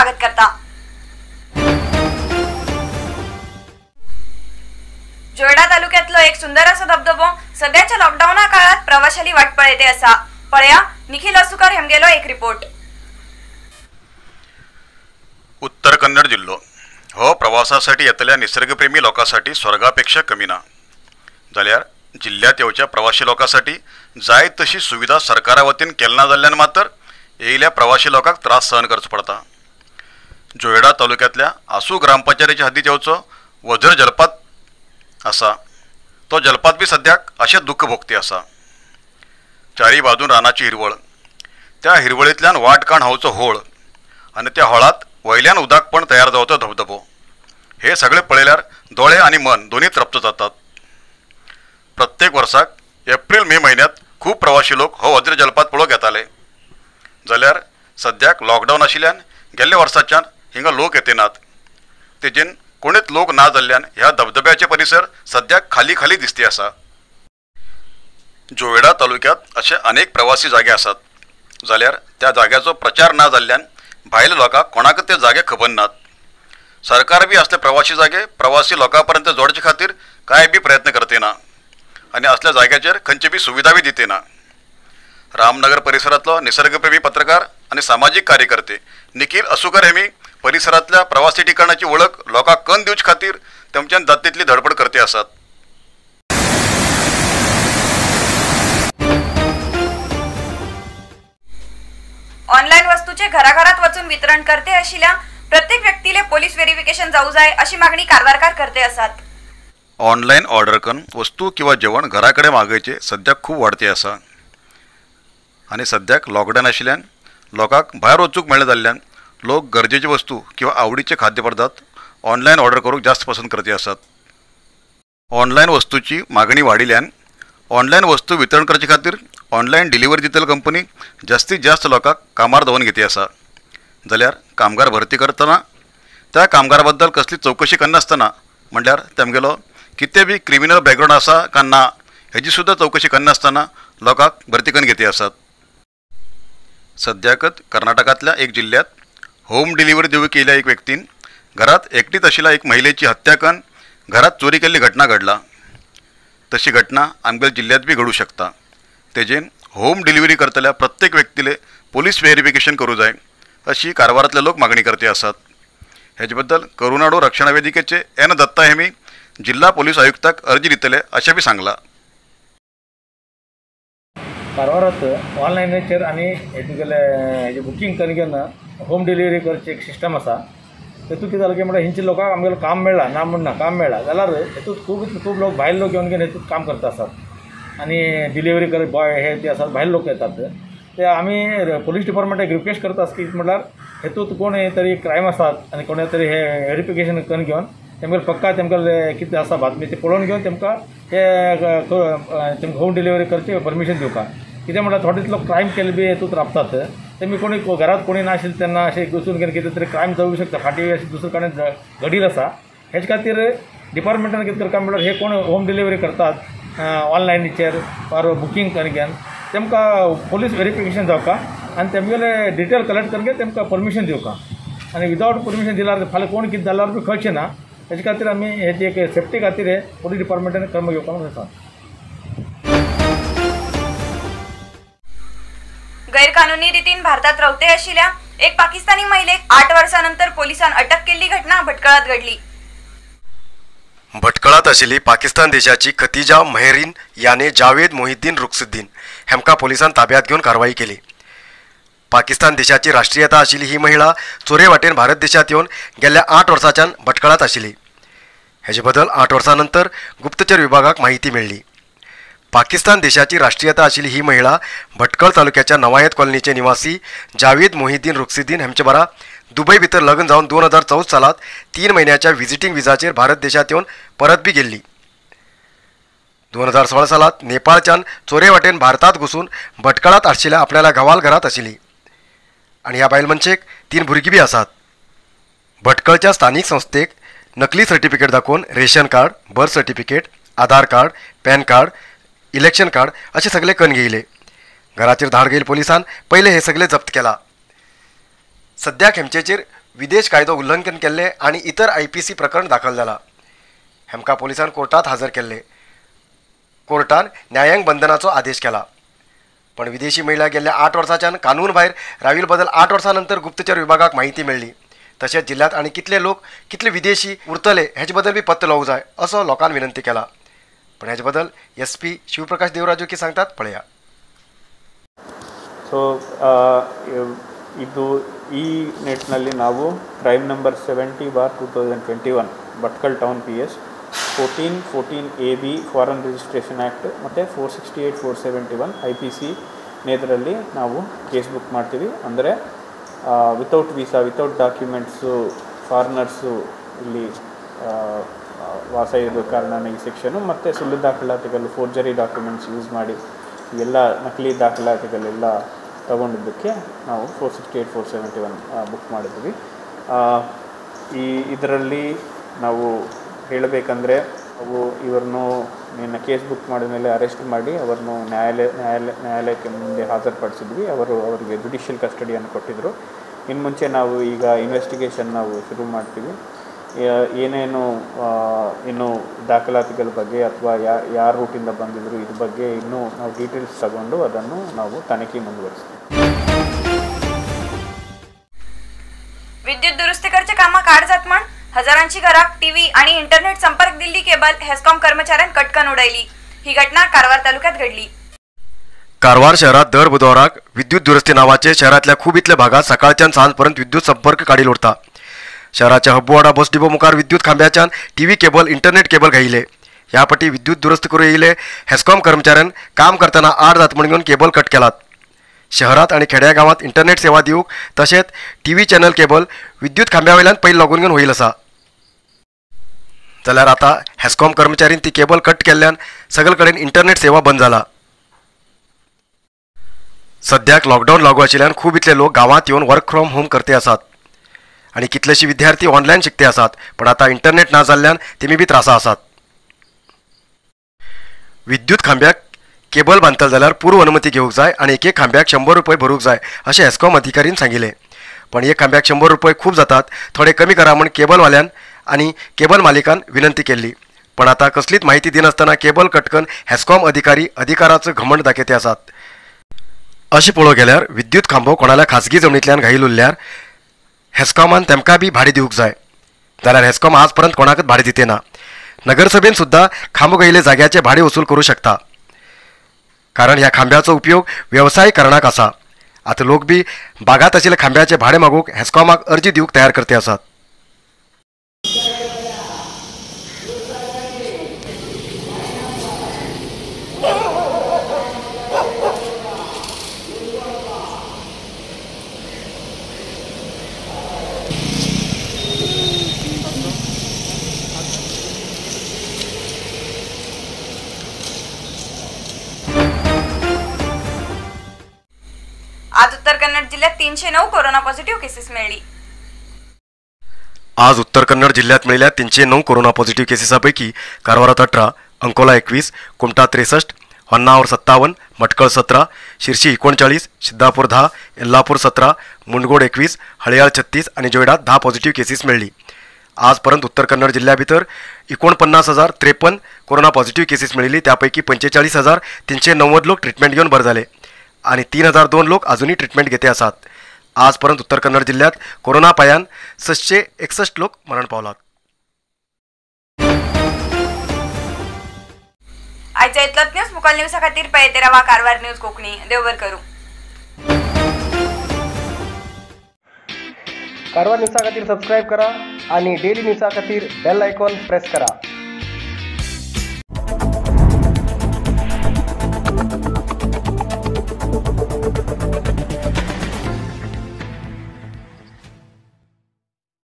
स्वागत करता। जोयडा तालुक्यातलो एक सुंदर असो धबधबो सध्याच्या लॉकडाऊना काळात प्रवाशांनी वाट पळयते असा। पळया निखिल असुकर हेमगेलो एक रिपोर्ट। उत्तर कन्नड जिल्हो हो प्रवासासाठी येतल्या निसर्गप्रेमी लोकांसाठी स्वर्गापेक्षा कमी ना। जाल्यार जिल्ह्यात येवच्या प्रवासी लोकांसाठी जाय तशी सुविधा सरकारा वतीन केलना जाल्ल्यान मात्र येयल्या प्रवासी लोकांक त्रास सहन करचो पडटा। जोयडा तालुक्यातल्या आसू ग्रामपंचायतीच्या हद्दीत येवचो वझर जलपात आसा। तो जलपात बी सद्याक अशें दुःख भोगती आसा। चारी बाजून रानाची हिरवळ, त्या हिरवळींतल्यान वाट काण व्हांवचो होळ आनी त्या होळात वयल्यान उदकपण तयार जावचो धबधबो, हे सगळे पळयल्यार दोळे आनी मन दोन्ही तृप्त जातात। प्रत्येक वर्साक एप्रिल मे म्हयन्यात खूब प्रवासी लोक हो वज्र जलपात पळोवंक येताले। जाल्यार सद्याक लॉकडावन आशिल्ल्यान गेल्ल्या वर्साच्यान हिंगा लोक येतेनात। तेजेन कोणीच लोक ना जाल्ल्यान ह्या धबधब्याचे परिसर सद्याक खाली खाली दिसती आसा। जोयडा तालुक्यात असे अनेक प्रवासी जागे आसात, जाल्यार त्या जाग्याचो प्रचार ना जाल्ल्यान भायल्या लोकांक कोणाक ते जागे खबर नात। सरकार बी असले प्रवासी जागे प्रवासी लोकांपर्यंत जोडचे खातीर काय बी प्रयत्न करते ना आणि असल्या जाग्याचेर खंयची बी सुविधा बी दिते ना। रामनगर परिसरातलो निसर्गप्रेमी पत्रकार आणि सामाजिक कार्यकर्ते निखिल असुकर हेमी परिसरातल्या प्रवासी ठिकाणाची ओळख लोकांक करून दिवचे खातीर तेमच्यान जाता तितली धडपड करते आसात। ऑनलाईन वस्तूचे घराघरात वचून वितरण करते आशिल्ल्या प्रत्येक व्यक्तीले पोलीस व्हेरिफिकेशन जाऊ जाय अशी मागणी कारवारकार करते आसात। ऑनलाईन ऑर्डर करून वस्तू किंवा जेवण घराकडे मागयचे सद्याक खूब वाडते आसा आणि सद्याक लॉकडावन आशिल्ल्यान लोकांक भायर वचूंक मेळना जाल्ल्यान लोक गरजेची वस्तू किंवा आवडीचे खाद्यपदार्थ ऑनलाईन ऑर्डर करूंक जास्त पसंत करते आसात। ऑनलाईन वस्तूची मागणी वाडिल्ल्यान ऑनलाईन वस्तू वितरण करचे खातीर ऑनलाईन डिलिव्हरी दितली कंपनी जास्तीत जास्त लोकांक कामार दवरून घेती आसा। जाल्यार कामगार भरती करतना त्या कामगारा कसली चौकशी करनासतना म्हणल्यार तेमगेलो कितें बी क्रिमिनल बॅकग्राऊंड आसा काय ना हेची सुद्धा चौकशी करनासतना लोकांक भरती करून घेती आसात। सद्याकच कर्नाटकातल्या एक जिल्ह्यात होम डिलिव्हरी दिवूंक येयल्या एक व्यक्तीन घरात एकटीच आशिल्ल्या एक महिलेची हत्या करून घरात चोरी केल्ली घटना घडला। तशी घटना आमच्या जिल्ह्यात बी घडू शकता। तेजेन होम डिलिव्हरी करतल्या प्रत्येक व्यक्तीले पोलीस व्हेरिफिकेशन करू जाय अशी कारवारातले लोक मागणी करते आसात। हेचे करुणाडू रक्षणा वेदिकेचे एन दत्ता हेमी जिल्हा पोलीस आयुक्ताक अर्जी दितले अशें बी सांगला। कारवारात ऑनलायनीचेर आनी हेजे बुकींग करून घेवन होम डिलिव्हरी करची एक सिस्टम आसा। तेतूंत कितें जालें की म्हणल्यार हिंचे लोकांक आमगेलो काम मेळ्ळा ना म्हणना काम मेळ्ळा जाल्यार हेतूंत खूब लोक भायले लोक येवन घेवन हेतूंत काम करता आसात आनी डिलिव्हरी कर बॉय हे ते आसात भायले लोक येतात ते आमी पुलीस डिपार्टमेंटाक रिक्वेस्ट करता की म्हटल्यार हेतूंत कोण तरी क्रायम आसात आनी कोणे तरी हे व्हेरिफिकेशन करून घेवन तेमगेले पक्का तेमकां कितें आसा बातमी ते पळोवन घेवन तेमकां हे होम डिलिव्हरी करची परमिशन दिवपाक। कितें म्हटल्यार थोडेच लोक क्रायम केले बी हेतूंत राबतात तेमी कोणी घरात कोणी नाशिल्ले तेन्ना अशें घुसून घेवन कितें तरी क्रायम जावूं शकता फाटीं अशें दुसरे कडेन घडील आसा। हेचे खातीर डिपार्टमेंटान कितें करता म्हटल्यार हे कोण होम डिलिव्हरी करतात ऑनलायनीचेर वा बुकींग करून घेवन तेमकां पोलीस व्हेरिफिकेशन जावका आनी तेमगेले डिटेल कलेक्ट करून घेवन तेमकां परमिशन दिवका आनी विदावट परमिशन दिल्यार फाल्यां कोण कितें जाल्यार बी कळचें ना। हेचे खातीर आमी हेची एक सेफ्टी खातीर हे पुलीस डिपार्टमेंटान क्रम घेवपाक आसा। गैरकानूनी रीतीन भारतात रावते आशिल्ल्या एक पाकिस्तानी महिलेक 8 वर्षांनंतर पोलिसांन अटक केल्ली घटना भटकळात घडली। भटकळात आशिल्ली पाकिस्तान देशाची खतिजा मेहरीन याने जावेद मोहिद्दीन रुखसुद्दीन हेमकां पोलिसांन ताब्यात घेवन कारवाई केली। पाकिस्तान देशाची राष्ट्रीयता आशिल्ली ही महिला चोरे वाटेन भारत देशात येवन गेल्ल्या 8 वर्सांच्यान भटकळात आशिल्ली। हेचे बद्दल 8 वर्सांनंतर गुप्तचर विभागाक माहिती मेळ्ळी। पाकिस्तान देशाची राष्ट्रीयता आशिल्ली ही महिला भटकळ तालुक्याच्या नवायत कॉलनीचे निवासी जावेद मोहिद्दीन रुखसुद्दीन हेमचे बारा दुबय भितर लग्न जावन 2014 सालात 3 महिन्याच्या विजिटींग विजाचेर भारत देशात येवन परत बी गेल्ली। 2016 सालात नेपाळच्यान चोरे वाटेन भारतात घुसून भटकळात आशिल्ल्या आपल्याला गवाल घरात आशिल्ली आणि ह्या बायल मनशेक 3 भुरगीं बी आसात। भटकळच्या स्थानिक संस्थेक नकली सर्टिफिकेट दाखोवन ration card, birth certificate, Aadhaar card, PAN card, election card असे सगळे करून घेयले। घराचेर धाड घेयले पोलिसांन पहिले हे सगळे जप्त केला। सद्याक हेमचेर विदेश कायदो उल्लंघन केल्ले आणि इतर IPC प्रकरण दाखल जाला. हेमका पोलिसान कोर्टात हजर केल्ले. कोर्टान न्यायांक बंधनाचो आदेश केला. पण विदेशी महिला गेल्या 8 वर्सांच्यान कानून भायर राविल बद्दल 8 वर्सां गुप्तचर विभागाक माहिती मेळ्ळी. तशेंच जिल्ह्यात आणि कितले लोक कितले विदेशी उरतले हेचे बद्दल बी पत्तो लावूंक जाय असो लोकांन विनंती केला. पण हेचे बद्दल SP शिवप्रकाश देवराजू की सांगतात पळया. ಸೊ ಇದು ಈ ನಿಟ್ಟಿನಲ್ಲಿ ನಾವು crime number 70/2021 Bhatkal town PS 1414 AB foreign registration act ಮತ್ತು 468/471 IPC ನೇದರಲ್ಲಿ ನಾವು ಕೇಸ್ ಬುಕ್ ಮಾಡ್ತೀವಿ. ಅಂದರೆ without visa without documents foreigners ಇಲ್ಲಿ ವಾಸ ಇರೋ ಕಾರಣ ಈ ಸೆಕ್ಷನು ಮತ್ತು ಸುಳ್ಳು ದಾಖಲಾತಿಗಳು ಫೋರ್ಜರಿ ಡಾಕ್ಯುಮೆಂಟ್ಸ್ ಯೂಸ್ ಮಾಡಿ ಎಲ್ಲ ನಕಲಿ ದಾಖಲಾತಿಗಳೆಲ್ಲ ತಗೊಂಡಿದ್ದಕ್ಕೆ ನಾವು 468/471 ಬುಕ್ ಮಾಡಿದ್ವಿ. ಇದರಲ್ಲಿ ನಾವು ಹೇಳಬೇಕಂದ್ರೆ ಇವ್ರನ್ನು ನಿನ್ನ ಕೇಸ್ ಬುಕ್ ಮಾಡಿದ ಮೇಲೆ ಅರೆಸ್ಟ್ ಮಾಡಿ ಅವರನ್ನು ನ್ಯಾಯಾಲಯಕ್ಕೆ ಮುಂದೆ ಹಾಜರುಪಡಿಸಿದ್ವಿ. ಅವರಿಗೆ ಜುಡಿಷಿಯಲ್ ಕಸ್ಟಡಿಯನ್ನು ಕೊಟ್ಟಿದ್ದರು. ಇನ್ನು ಮುಂಚೆ ನಾವು ಈಗ ಇನ್ವೆಸ್ಟಿಗೇಷನ್ ನಾವು ಶುರು ಮಾಡ್ತೀವಿ. ಏನೇನು ಇನ್ನು ದಾಖಲಾತಿಗಳ ಬಗ್ಗೆ ಅಥವಾ ಯಾರ ರೂಟಿಂದ ಬಂದಿದ್ರು ಇದ್ರ ಬಗ್ಗೆ ಇನ್ನೂ ನಾವು ಡೀಟೇಲ್ಸ್ ತಗೊಂಡು ಅದನ್ನು ನಾವು ತನಿಖೆ ಮುಂದುವರಿಸ್ತೀವಿ. विद्युत दुरुस्तीकरचे कामां काड जात म्हण हजारांची घराक टीव्ही आणि इंटरनेट संपर्क दिल्ली केबल हेस्कॉम कर्मचाऱ्यान कटकन उडयली. ही घटना कारवार तालुक्यात घडली. कारवार शहरात दर बुधवाराक विद्युत दुरुस्ती नावाचे शहरातल्या खूब इतल्या भागात सकाळच्यान सांजपर्यंत विद्युत संपर्क काडील उरता. शहराच्या हब्बुवाडा बस डिपो मुखार विद्युत खांब्याच्यान TV केबल इंटरनेट केबल घायिले. ह्या पटी विद्युत दुरुस्त करून येयले हेस्कॉम कर्मचाऱ्यान काम करताना आड जात म्हणून केबल कट केलात. शहरात आणि खेड्या गावात इंटरनेट सेवा दिवूक तशेंच TV चॅनल केबल विद्युत खांब्यावयल्यान पयलीं लागून घेवन होईल आसा. जाल्यार आता हेस्कॉम कर्मचारीन ती केबल कट केल्ल्यान सगळे कडेन इंटरनेट सेवा बंद जाला. सद्याक लॉकडाऊन लागू आशिल्ल्यान खूब इतले लोक गावात येवन वर्क फ्रॉम होम करते आसात आणि कितलेशे विद्यार्थी ऑनलायन शिकते आसात. पण आता इंटरनेट ना जाल्ल्यान तेमी बी त्रासा आसात. विद्युत खांब्याक केबल बांदतले जाल्यार पूर्व अनुमती घेवंक जाय आणि एक खांब्याक 100 रुपये भरूंक जाय अशें हेस्कॉम अधिकारीन सांगिल्लें. पण एक खांब्याक 100 रुपये खूब जातात, थोडे कमी करा म्हण केबलवाल्यान आणि केबल मालिकान विनंती केल्ली. पण आता कसलीच माहिती दिनासतना केबल कटकन हेस्कॉम अधिकारी अधिकाराचो घमंड दाखयते आसात. अशें पळोवंक गेल्यार विद्युत खांबो कोणाल्या खाजगी जमनींतल्यान घायल उरल्यार हेस्कॉमान तेमकां बी भाडें दिवंक जाय. जाल्यार हेस्कॉम आज पर्यंत कोणाकच भाडें दितेना. नगरसभेन सुद्धा खांबो घायिल्ले जाग्याचे भाडें वसूल करूं शकता. कारण ह्या खांब्याचो उपयोग व्यवसाय करणाक आसा. आता लोक बी बागात आशिल्ल्या खांब्याचे भाडें मागूंक हेस्कॉमाक अर्जी दिवंक तयार करते आसात. आज उत्तर कन्नड जिल्ह्यात 309 कोरोना पॉझिटिव्ह केसेस मिळाली. आज उत्तर कन्नड जिल्ह्यात मिळालेल्या 309 कोरोना पॉझिटिव्ह केसेसांपैकी कारवारात 18, अंकोला 21, कुमटा 63, होन्नावर 57, मटकळ 17, शिर्शी 39, सिद्धापूर 10, यल्लापूर 17, मुंडगोड 21, हळयाळ 36 आणि जोयडात 10 पॉझिटिव्ह केसेस मिळाली. आजपर्यंत उत्तर कन्नड जिल्ह्या भितर 49,053 कोरोना पॉझिटिव्ह केसेस मिळाली. त्यापैकी 45,390 लोक ट्रीटमेंट घेऊन बरे झाले आणि 3,002 लोक अजूनही ट्रीटमेंट घेते आसात. आजपर्यंत उत्तर कन्नड जिल्ह्यात कोरोना पायान 661 लोक मरण पावलात. आजच्या इतलंच न्यूज मुखाल न्यूज खातीर पळयते रावा कारवार न्यूज कोंकणी. देव बरें करूं. कारवार न्यूजा खातीर सबस्क्राईब करा आणि डेली न्यूजा खातीर बेल आयकॉन प्रेस करा.